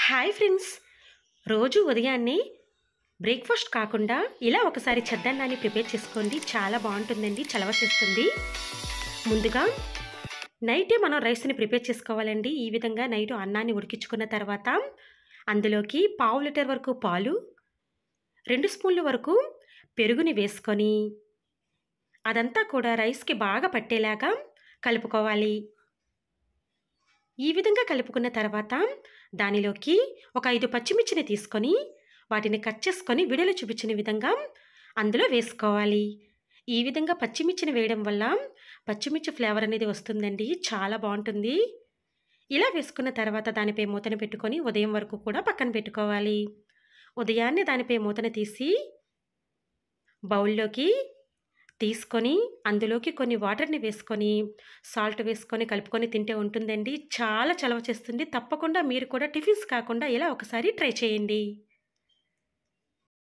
Hi friends, రోజు ఉదయాన్నే breakfast కాకుండా ఇలా ఒకసారి చద్దన్నాన్ని ప్రిపేర్ చేసుకోండి. చాలా బాగుంటుందండి, చలవ చేస్తుంది. ముందుగా నైటే మనం రైస్ని ప్రిపేర్ చేసుకోవాలండి. ఈ విధంగా నైట్ అన్నాన్ని ఉడికించుకున్న తర్వాత అందులోకి పావు లీటర్ వరకు పాలు, 2 స్పూన్ల వరకు పెరుగుని వేసుకొని అదంతా కూడా రైస్కి బాగా పట్టేలాగా కలుపుకోవాలి. ఈ విధంగా కలుపుకున్న తర్వాత దానిలోకి ఒక 5 పచ్చిమిర్చిని తీసుకొని వాటిని కట్ చేసుకొని వీడియోలో చూపించిన విధంగా అందులో వేసుకోవాలి. ఈ విధంగా పచ్చిమిర్చిని వేయడం వల్ల పచ్చిమిర్చి ఫ్లేవర్ అనేది వస్తుందండి, చాలా బాగుంటుంది. ఇలా వేసుకున్న తర్వాత దానిపై మూతను పెట్టుకొని ఉదయం వరకు కూడా పక్కన పెట్టుకోవాలి. ఉదయాన్నే దానిపై మూతను తీసి బౌల్లోకి తీసుకొని అందులోకి కొన్ని వాటర్ని వేసుకొని సాల్ట్ వేసుకొని కలుపుకొని తింటే ఉంటుందండి, చాలా చలవ చేస్తుంది. తప్పకుండా మీరు కూడా టిఫిన్స్ కాకుండా ఇలా ఒకసారి ట్రై చేయండి.